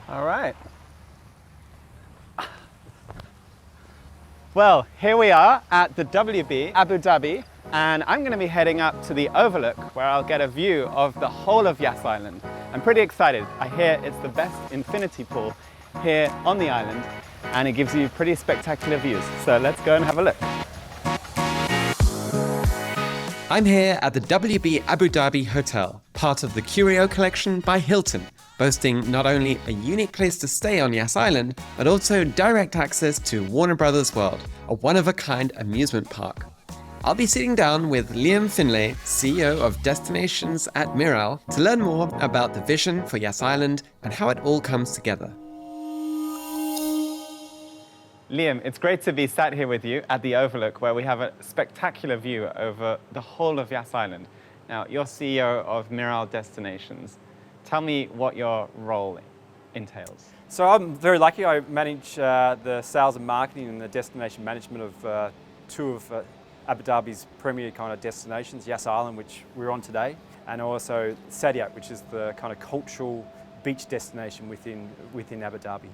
All right. Well, here we are at the WB Abu Dhabi, and I'm going to be heading up to the overlook where I'll get a view of the whole of Yas Island. I'm pretty excited. I hear it's the best infinity pool here on the island, and it gives you pretty spectacular views. So let's go and have a look. I'm here at the WB Abu Dhabi Hotel, part of the Curio Collection by Hilton, boasting not only a unique place to stay on Yas Island, but also direct access to Warner Brothers World, a one-of-a-kind amusement park. I'll be sitting down with Findlay, CEO of Destinations at Miral, to learn more about the vision for Yas Island and how it all comes together. Liam, it's great to be sat here with you at the overlook where we have a spectacular view over the whole of Yas Island. Now, you're CEO of Miral Destinations. Tell me what your role entails. So I'm very lucky. I manage the sales and marketing and the destination management of two of Abu Dhabi's premier kind of destinations, Yas Island, which we're on today, and also Saadiyat, which is the kind of cultural beach destination within Abu Dhabi.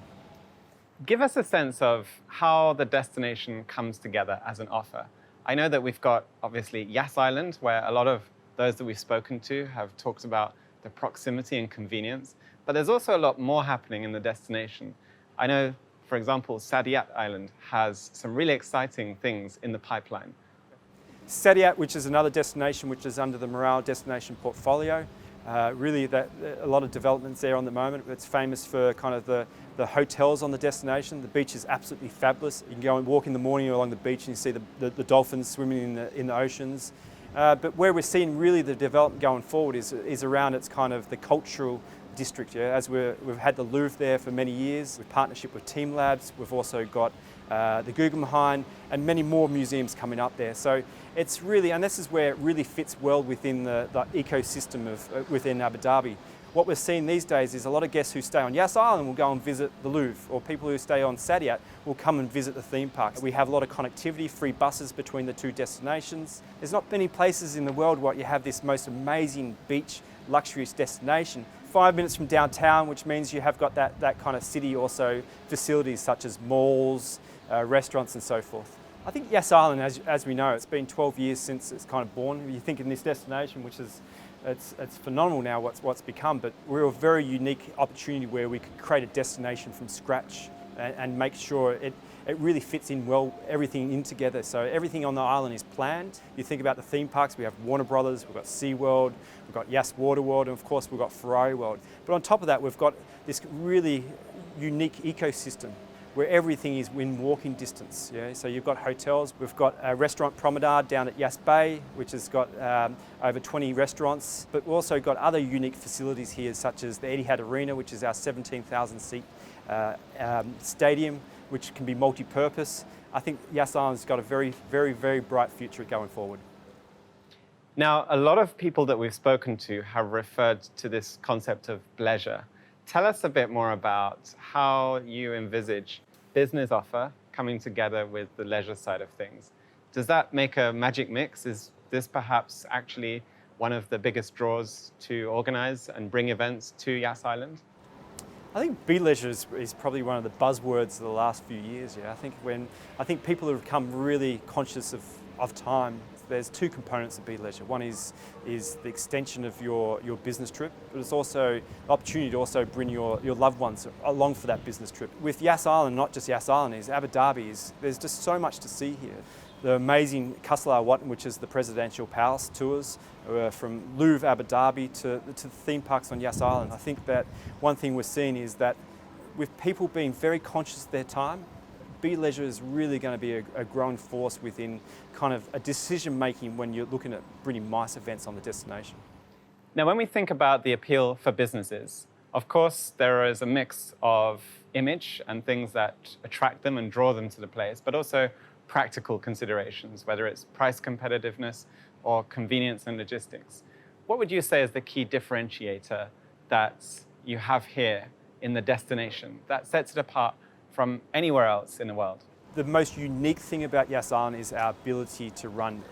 Give us a sense of how the destination comes together as an offer. I know that we've got, obviously, Yas Island, where a lot of those that we've spoken to have talked about the proximity and convenience, but there's also a lot more happening in the destination. I know, for example, Saadiyat Island has some really exciting things in the pipeline. Saadiyat, which is another destination which is under the Miral Destination portfolio. Really, a lot of developments there on the moment. It's famous for kind of the hotels on the destination. The beach is absolutely fabulous. You can go and walk in the morning along the beach and you see the dolphins swimming in the oceans. But where we're seeing really the development going forward is around its kind of the cultural district. Yeah? As we've had the Louvre there for many years, with partnership with Team Labs. We've also got the Guggenheim and many more museums coming up there. So it's really, and this is where it really fits well within the ecosystem within Abu Dhabi. What we're seeing these days is a lot of guests who stay on Yas Island will go and visit the Louvre, or people who stay on Saadiyat will come and visit the theme parks. We have a lot of connectivity, free buses between the two destinations. There's not many places in the world where you have this most amazing beach, luxurious destination. 5 minutes from downtown, which means you have got that kind of city, also facilities such as malls, restaurants and so forth. I think Yas Island, as we know, it's been 12 years since it's kind of born. You think in this destination, which is it's phenomenal now what's become, but we're a very unique opportunity where we could create a destination from scratch and make sure it really fits in well, everything in together. So everything on the island is planned. You think about the theme parks, we have Warner Brothers, we've got SeaWorld, we've got Yas Water World, and of course we've got Ferrari World. But on top of that, we've got this really unique ecosystem where everything is in walking distance. Yeah? So you've got hotels, we've got a restaurant promenade down at Yas Bay, which has got over 20 restaurants, but we've also got other unique facilities here, such as the Etihad Arena, which is our 17,000 seat stadium, which can be multi-purpose. I think Yas Island's got a very, very, very bright future going forward. Now, a lot of people that we've spoken to have referred to this concept of Bleisure. Tell us a bit more about how you envisage business offer coming together with the leisure side of things. Does that make a magic mix? Is this perhaps actually one of the biggest draws to organize and bring events to Yas Island? I think Bleisure is probably one of the buzzwords of the last few years. Yeah, I think people have become really conscious of time. There's two components of Bleisure. One is the extension of your business trip, but it's also an opportunity to also bring your loved ones along for that business trip. With Yas Island, not just Yas Island, Abu Dhabi there's just so much to see here. The amazing Qasr Al-Watan, which is the presidential palace tours, from Louvre, Abu Dhabi to the theme parks on Yas Island. I think that one thing we're seeing is that with people being very conscious of their time, Bleisure is really going to be a growing force within kind of a decision making when you're looking at bringing MICE events on the destination. Now, when we think about the appeal for businesses, of course, there is a mix of image and things that attract them and draw them to the place, but also practical considerations, whether it's price competitiveness or convenience and logistics. What would you say is the key differentiator that you have here in the destination that sets it apart from anywhere else in the world? The most unique thing about Yas Island is our ability to run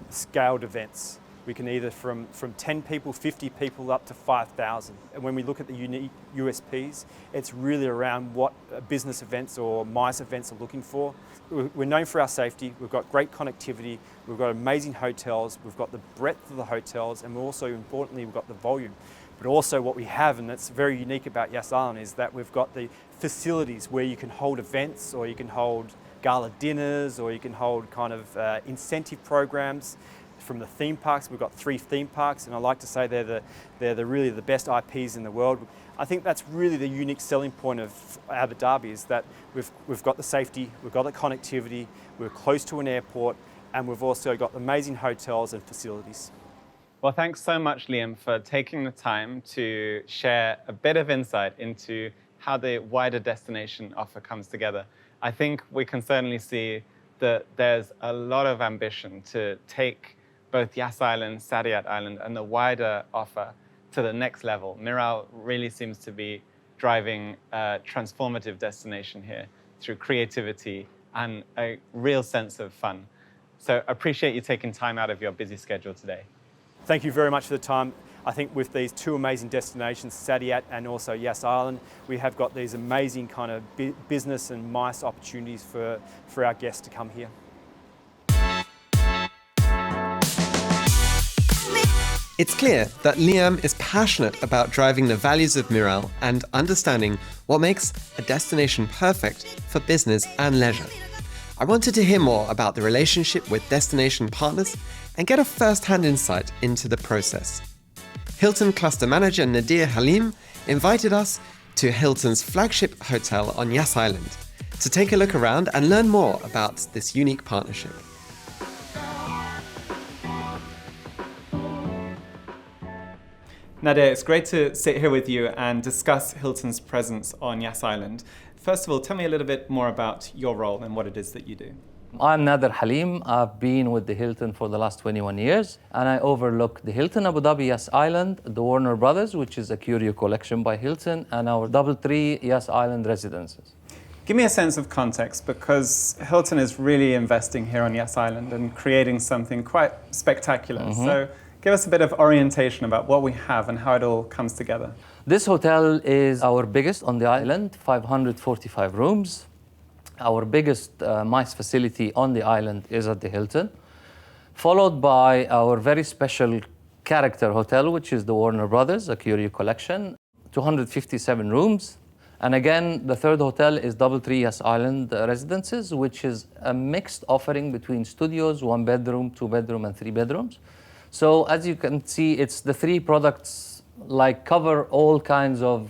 scaled events. We can either from 10 people, 50 people up to 5,000. And when we look at the unique USPs, it's really around what business events or MICE events are looking for. We're known for our safety, we've got great connectivity, we've got amazing hotels, we've got the breadth of the hotels, and also importantly, we've got the volume. But also what we have, and that's very unique about Yas Island, is that we've got the facilities where you can hold events, or you can hold gala dinners, or you can hold kind of incentive programs. From the theme parks, we've got 3 theme parks, and I like to say they're really the best IPs in the world. I think that's really the unique selling point of Abu Dhabi, is that we've got the safety, we've got the connectivity, we're close to an airport, and we've also got amazing hotels and facilities. Well, thanks so much, Liam, for taking the time to share a bit of insight into how the wider destination offer comes together. I think we can certainly see that there's a lot of ambition to take both Yas Island, Saadiyat Island, and the wider offer to the next level. Miral really seems to be driving a transformative destination here through creativity and a real sense of fun. So appreciate you taking time out of your busy schedule today. Thank you very much for the time. I think with these 2 amazing destinations, Saadiyat and also Yas Island, we have got these amazing kind of business and MICE opportunities for our guests to come here. It's clear that Liam is passionate about driving the values of Miral and understanding what makes a destination perfect for business and leisure. I wanted to hear more about the relationship with destination partners and get a first-hand insight into the process. Hilton Cluster Manager Nader Halim invited us to Hilton's flagship hotel on Yas Island to take a look around and learn more about this unique partnership. Nader, it's great to sit here with you and discuss Hilton's presence on Yas Island. First of all, tell me a little bit more about your role and what it is that you do. I'm Nader Halim. I've been with the Hilton for the last 21 years, and I overlook the Hilton Abu Dhabi Yas Island, the Warner Brothers, which is a curio collection by Hilton, and our DoubleTree Yas Island residences. Give me a sense of context, because Hilton is really investing here on Yas Island and creating something quite spectacular. So give us a bit of orientation about what we have and how it all comes together. This hotel is our biggest on the island, 545 rooms. Our biggest MICE facility on the island is at the Hilton, followed by our very special character hotel, which is the Warner Brothers, a curio collection, 257 rooms. And again, the third hotel is DoubleTree Yas Island Residences, which is a mixed offering between studios, 1 bedroom, 2 bedroom, and 3 bedrooms. So as you can see, it's the 3 products cover all kinds of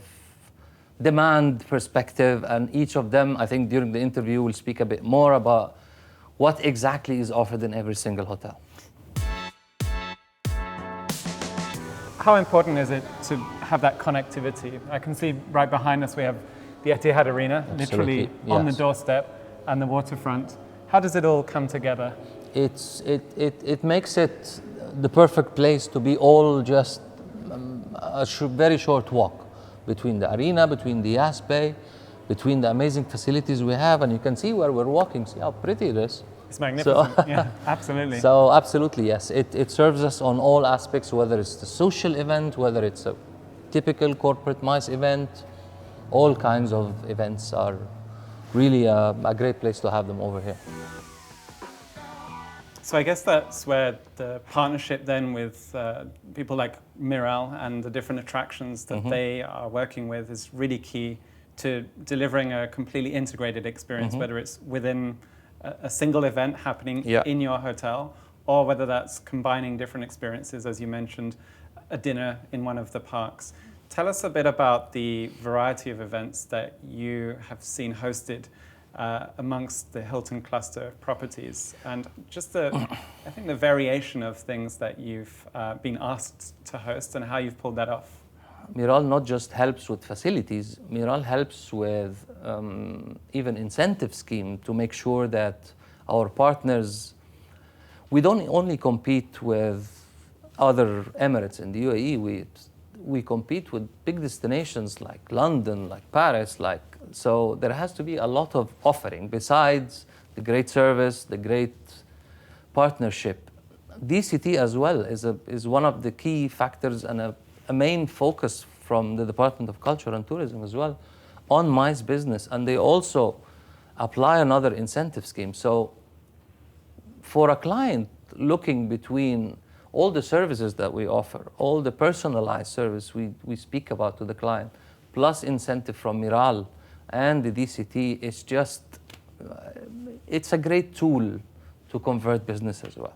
demand perspective, and each of them, I think during the interview, will speak a bit more about what exactly is offered in every single hotel. How important is it to have that connectivity? I can see right behind us we have the Etihad Arena, literally on the doorstep, and the waterfront. How does it all come together? It makes it the perfect place to be all just a very short walk between the arena, between the Yas Bay, between the amazing facilities we have, and you can see where we're walking. See how pretty it is. It's magnificent. So, yeah, absolutely. So absolutely, yes. It serves us on all aspects, whether it's the social event, whether it's a typical corporate MICE event. All kinds of events are really a great place to have them over here. So I guess that's where the partnership then with people like Miral and the different attractions that they are working with is really key to delivering a completely integrated experience, whether it's within a single event happening in your hotel, or whether that's combining different experiences, as you mentioned, a dinner in one of the parks. Tell us a bit about the variety of events that you have seen hosted amongst the Hilton cluster properties, and just I think the variation of things that you've been asked to host and how you've pulled that off. Miral not just helps with facilities, Miral helps with even incentive scheme to make sure that our partners, we don't only compete with other Emirates in the UAE, we compete with big destinations like London, like Paris, so there has to be a lot of offering besides the great service, the great partnership. DCT as well is one of the key factors and a main focus from the Department of Culture and Tourism as well on MICE business, and they also apply another incentive scheme. So for a client looking between all the services that we offer, all the personalized service we speak about to the client, plus incentive from Miral and the DCT, it's a great tool to convert business as well.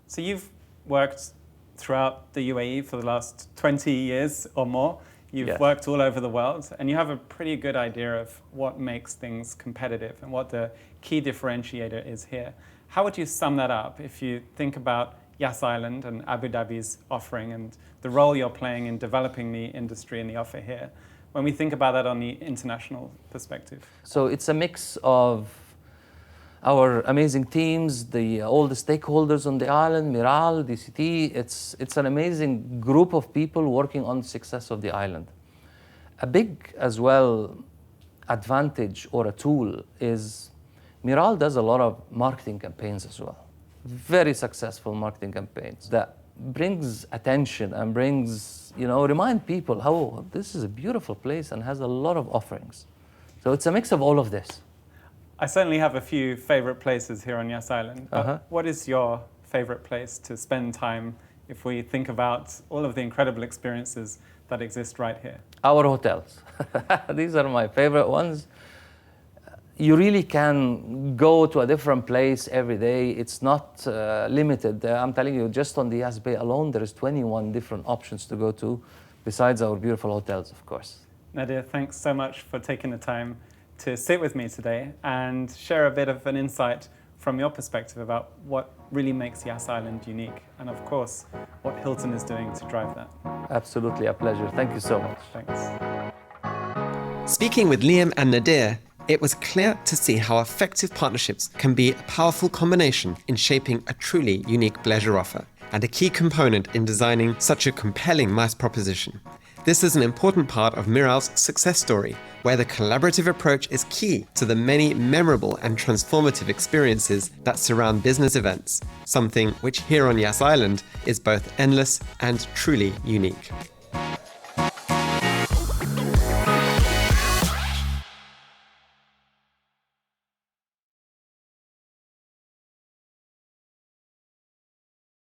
So you've worked throughout the UAE for the last 20 years or more. You've Yes. worked all over the world, and you have a pretty good idea of what makes things competitive and what the key differentiator is here. How would you sum that up if you think about Yas Island and Abu Dhabi's offering and the role you're playing in developing the industry and the offer here, when we think about that on the international perspective? So it's a mix of our amazing teams, all the stakeholders on the island, Miral, DCT. It's an amazing group of people working on the success of the island. A big, as well, advantage or a tool is Miral does a lot of marketing campaigns as well. Very successful marketing campaigns that brings attention and remind people how this is a beautiful place and has a lot of offerings. So it's a mix of all of this. I certainly have a few favorite places here on Yas Island. But what is your favorite place to spend time if we think about all of the incredible experiences that exist right here? Our hotels. These are my favorite ones. You really can go to a different place every day. It's not limited. I'm telling you, just on the Yas Bay alone, there is 21 different options to go to, besides our beautiful hotels, of course. Nader, thanks so much for taking the time to sit with me today and share a bit of an insight from your perspective about what really makes Yas Island unique, and of course, what Hilton is doing to drive that. Absolutely a pleasure. Thank you so much. Thanks. Speaking with Liam and Nader, it was clear to see how effective partnerships can be a powerful combination in shaping a truly unique Bleisure offer, and a key component in designing such a compelling MICE proposition. This is an important part of Miral's success story, where the collaborative approach is key to the many memorable and transformative experiences that surround business events, something which here on Yas Island is both endless and truly unique.